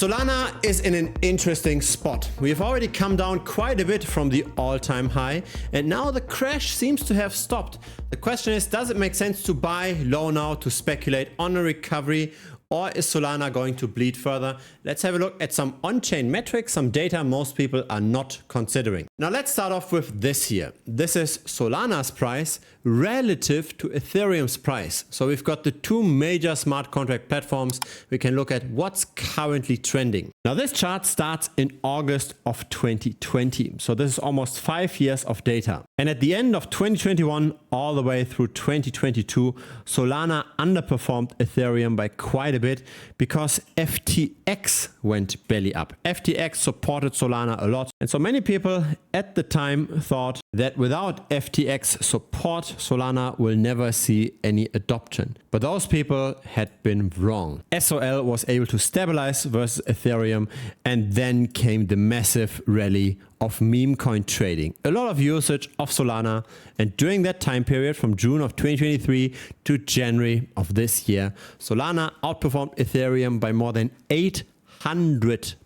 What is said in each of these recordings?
Solana is in an interesting spot. We've already come down quite a bit from the all-time high, and now the crash seems to have stopped. The question is, does it make sense to buy low now to speculate on a recovery, or is Solana going to bleed further? Let's have a look at some on-chain metrics, some data most people are not considering. Now let's start off with this here. This is Solana's price relative to Ethereum's price. So we've got the two major smart contract platforms. We can look at what's currently trending. Now this chart starts in August of 2020. So this is almost 5 years of data. And at the end of 2021 all the way through 2022, Solana underperformed Ethereum by quite a bit because FTX went belly up. FTX supported Solana a lot. And so many people at the time thought that without FTX support, Solana will never see any adoption. But those people had been wrong. SOL was able to stabilize versus Ethereum, and then came the massive rally of meme coin trading. A lot of usage of Solana, and during that time period from June of 2023 to January of this year, Solana outperformed Ethereum by more than 800%.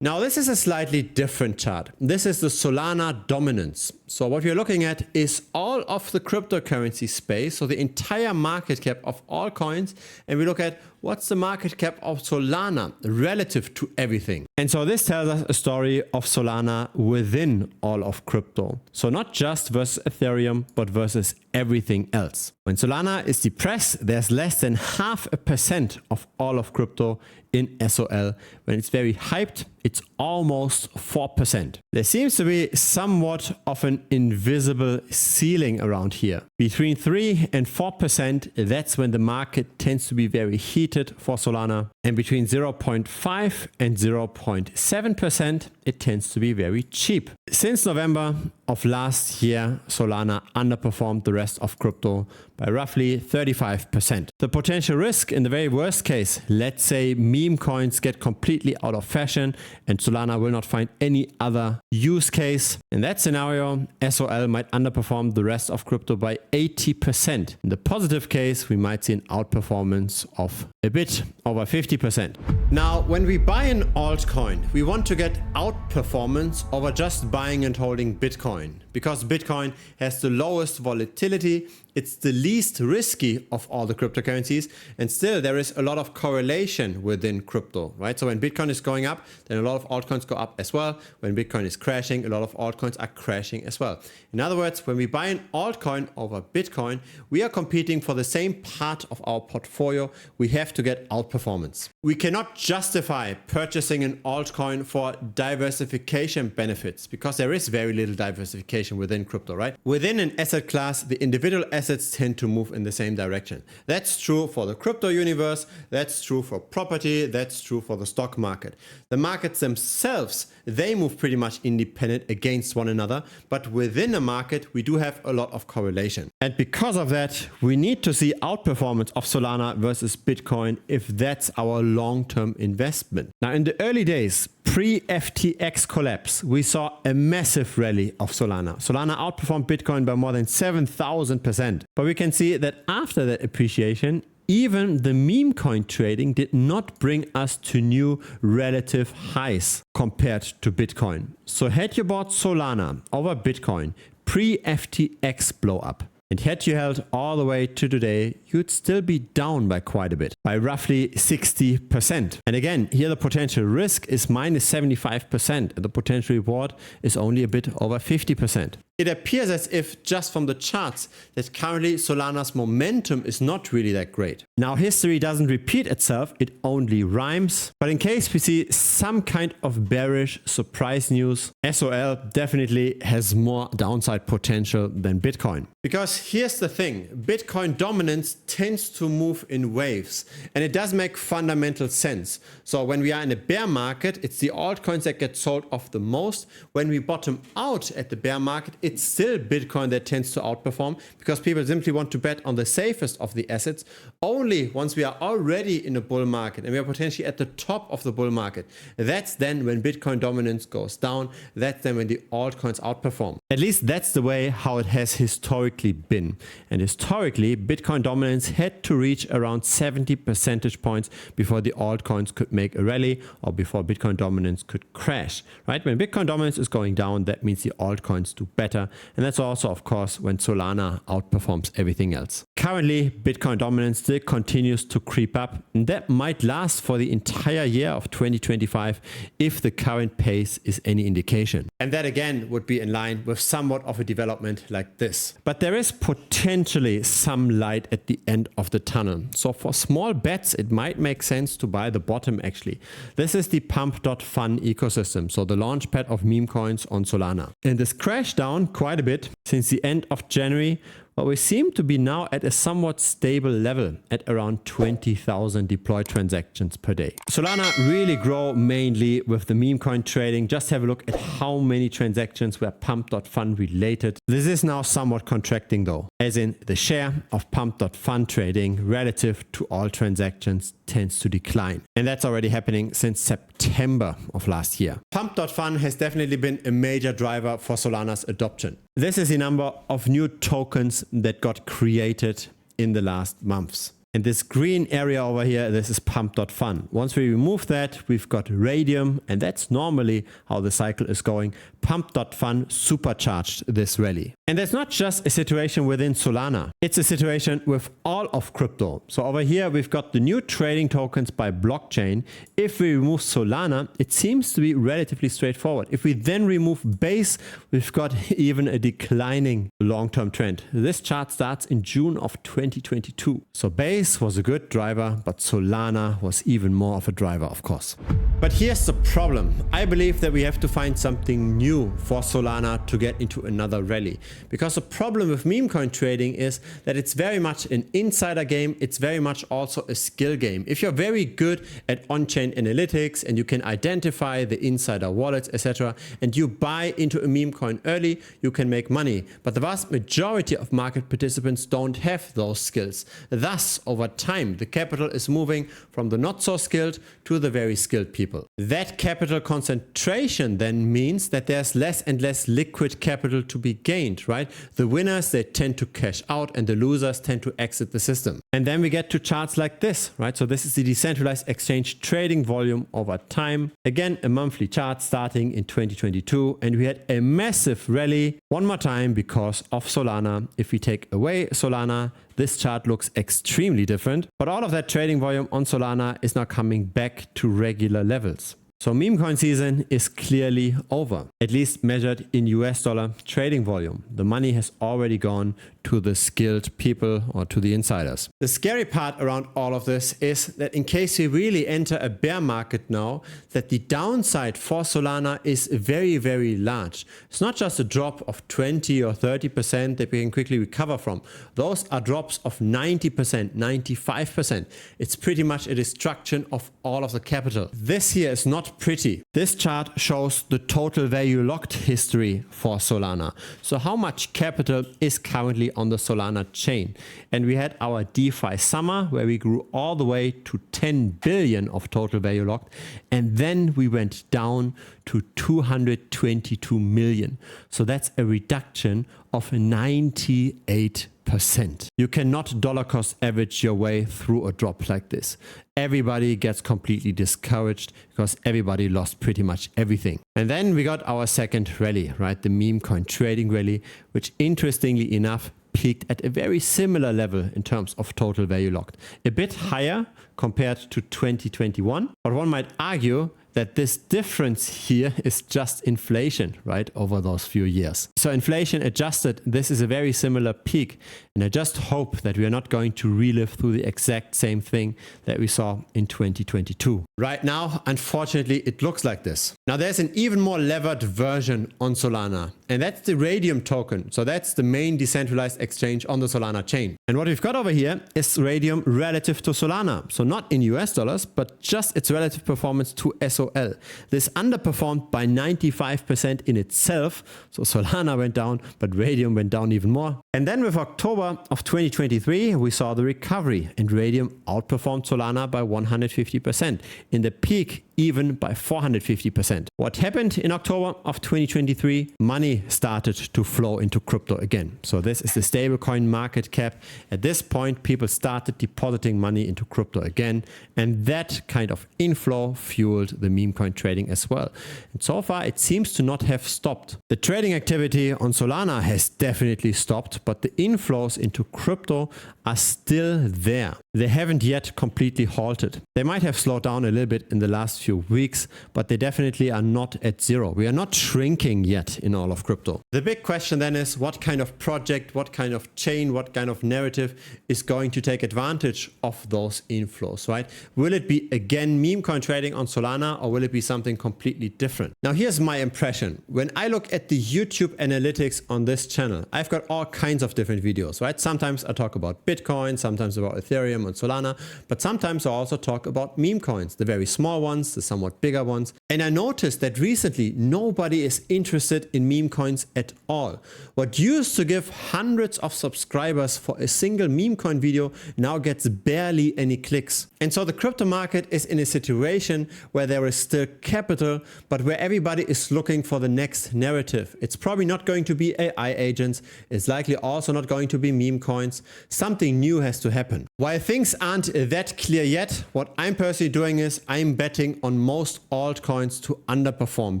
Now this is a slightly different chart. This is the Solana dominance. So what we're looking at is all of the cryptocurrency space, so the entire market cap of all coins, and we look at what's the market cap of Solana relative to everything. And so this tells us a story of Solana within all of crypto. So not just versus Ethereum, but versus everything else. When Solana is depressed, there's less than 0.5% of all of crypto in SOL. When it's very hyped, it's almost 4%. There seems to be somewhat of an invisible ceiling around here. Between 3 and 4%, that's when the market tends to be very heated for Solana. And between 0.5 and 0.7%, it tends to be very cheap. Since November of last year, Solana underperformed the rest of crypto by roughly 35%. The potential risk in the very worst case, let's say meme coins get completely out of fashion and Solana will not find any other use case. In that scenario, SOL might underperform the rest of crypto by 80%. In the positive case, we might see an outperformance of a bit over 50%. Now, when we buy an altcoin, we want to get outperformance over just buying and holding Bitcoin, because Bitcoin has the lowest volatility. It's the least risky of all the cryptocurrencies, and still there is a lot of correlation within crypto, right? So when Bitcoin is going up, then a lot of altcoins go up as well. When Bitcoin is crashing, a lot of altcoins are crashing as well. In other words, when we buy an altcoin over Bitcoin, we are competing for the same part of our portfolio. We have to get outperformance. We cannot justify purchasing an altcoin for diversification benefits because there is very little diversification within crypto, right? Within an asset class, the individual assets tend to move in the same direction. That's true for the crypto universe, that's true for property, that's true for the stock market. The markets themselves, they move pretty much independent against one another, but within a market, we do have a lot of correlation. And because of that, we need to see outperformance of Solana versus Bitcoin if that's our long-term investment. Now, in the early days, pre-FTX collapse, we saw a massive rally of Solana. Solana outperformed Bitcoin by more than 7,000%. But we can see that after that appreciation, even the meme coin trading did not bring us to new relative highs compared to Bitcoin. So had you bought Solana over Bitcoin pre-FTX blow up, and had you held all the way to today, you'd still be down by quite a bit, by roughly 60%. And again, here the potential risk is minus 75%, and the potential reward is only a bit over 50%. It appears as if just from the charts that currently Solana's momentum is not really that great. Now history doesn't repeat itself, it only rhymes. But in case we see some kind of bearish surprise news, SOL definitely has more downside potential than Bitcoin. Because here's the thing, Bitcoin dominance tends to move in waves, and it does make fundamental sense. So when we are in a bear market, it's the altcoins that get sold off the most. When we bottom out at the bear market, it's still Bitcoin that tends to outperform because people simply want to bet on the safest of the assets. Only once we are already in a bull market and we are potentially at the top of the bull market, that's then when Bitcoin dominance goes down. That's then when the altcoins outperform. At least that's the way how it has historically been. And historically, Bitcoin dominance had to reach around 70 percentage points before the altcoins could make a rally or before Bitcoin dominance could crash, right? When Bitcoin dominance is going down, that means the altcoins do better. And that's also, of course, when Solana outperforms everything else. Currently, Bitcoin dominance still continues to creep up, and that might last for the entire year of 2025 if the current pace is any indication. And that again would be in line with somewhat of a development like this. But there is potentially some light at the end of the tunnel. So for small bets, it might make sense to buy the bottom actually. This is the pump.fun ecosystem, so the launchpad of meme coins on Solana. And this crashed down quite a bit since the end of January, but we seem to be now at a somewhat stable level at around 20,000 deployed transactions per day. Solana really grow mainly with the meme coin trading. Just have a look at how many transactions were pump.fun related. This is now somewhat contracting though, as in the share of pump.fun trading relative to all transactions tends to decline. And that's already happening since September of last year. Pump.fun has definitely been a major driver for Solana's adoption. This is the number of new tokens that got created in the last months. And this green area over here, this is pump.fun. Once we remove that, we've got radium, and that's normally how the cycle is going. Pump.fun supercharged this rally. And that's not just a situation within Solana. It's a situation with all of crypto. So over here, we've got the new trading tokens by blockchain. If we remove Solana, it seems to be relatively straightforward. If we then remove Base, we've got even a declining long-term trend. This chart starts in June of 2022. So Base was a good driver, but Solana was even more of a driver, of course. But here's the problem. I believe that we have to find something new for Solana to get into another rally. Because the problem with meme coin trading is that it's very much an insider game. It's very much also a skill game. If you're very good at on-chain analytics and you can identify the insider wallets, etc., and you buy into a meme coin early, you can make money. But the vast majority of market participants don't have those skills. Thus, over time, the capital is moving from the not so skilled to the very skilled people. That capital concentration then means that there's less and less liquid capital to be gained, right? The winners, they tend to cash out and the losers tend to exit the system. And then we get to charts like this, right? So this is the decentralized exchange trading volume over time. Again, a monthly chart starting in 2022. And we had a massive rally one more time because of Solana. If we take away Solana, this chart looks extremely different, but all of that trading volume on Solana is now coming back to regular levels. So meme coin season is clearly over, at least measured in US dollar trading volume. The money has already gone to the skilled people or to the insiders. The scary part around all of this is that in case we really enter a bear market now, that the downside for Solana is very, very large. It's not just a drop of 20 or 30% that we can quickly recover from. Those are drops of 90%, 95%. It's pretty much a destruction of all of the capital. This here is not pretty. This chart shows the total value locked history for Solana. So how much capital is currently on the Solana chain? And we had our DeFi summer where we grew all the way to 10 billion of total value locked. And then we went down to 222 million. So that's a reduction of 98%. You cannot dollar cost average your way through a drop like this. Everybody gets completely discouraged because everybody lost pretty much everything. And then we got our second rally, right? The meme coin trading rally, which interestingly enough peaked at a very similar level in terms of total value locked. A bit higher compared to 2021, but one might argue that this difference here is just inflation, right, over those few years. So inflation adjusted, this is a very similar peak. And I just hope that we are not going to relive through the exact same thing that we saw in 2022. Right now, unfortunately, it looks like this. Now there's an even more levered version on Solana, and that's the Radium token. So that's the main decentralized exchange on the Solana chain. And what we've got over here is Radium relative to Solana. So not in US dollars, but just its relative performance to SOL SOL. This underperformed by 95% in itself. So Solana went down, but Radium went down even more. And then with October of 2023, we saw the recovery and Radium outperformed Solana by 150%. In the peak, even by 450%. What happened in October of 2023? Money started to flow into crypto again. So this is the stablecoin market cap. At this point, people started depositing money into crypto again. And that kind of inflow fueled the meme coin trading as well. And so far, it seems to not have stopped. The trading activity on Solana has definitely stopped, but the inflows into crypto are still there. They haven't yet completely halted. They might have slowed down a little bit in the last few weeks, but they definitely are not at zero. We are not shrinking yet in all of crypto. The big question then is what kind of project, what kind of chain, what kind of narrative is going to take advantage of those inflows, right? Will it be again meme coin trading on Solana, or will it be something completely different? Now here's my impression. When I look at the YouTube analytics on this channel, I've got all kinds of different videos, right? Sometimes I talk about Bitcoin, sometimes about Ethereum and Solana, but sometimes I also talk about meme coins, the very small ones, the somewhat bigger ones. And I noticed that recently nobody is interested in meme coins at all. What used to give hundreds of subscribers for a single meme coin video now gets barely any clicks. And so the crypto market is in a situation where there is still capital, but where everybody is looking for the next narrative. It's probably not going to be AI agents. It's likely also not going to be meme coins. Something new has to happen. While things aren't that clear yet, what I'm personally doing is I'm betting on most altcoins to underperform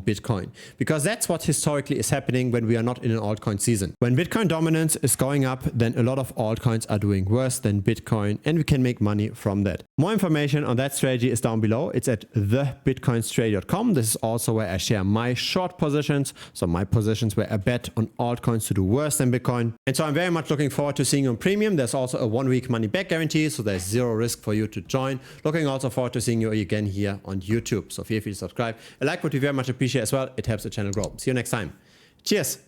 Bitcoin, because that's what historically is happening when we are not in an altcoin season. When Bitcoin dominance is going up, then a lot of altcoins are doing worse than Bitcoin, and we can make money from that. More information on that strategy is down below. It's at thebitcoinstrategy.com. This is also where I share my short positions, so my positions where I bet on altcoins to do worse than Bitcoin. And so I'm very much looking forward to seeing you on Premium. There's also a 1-week money back guarantee, so there's zero risk for you to join. Looking also forward to seeing you again here on YouTube. So feel free to subscribe. I like what we very much appreciate as well. It helps the channel grow. See you next time. Cheers.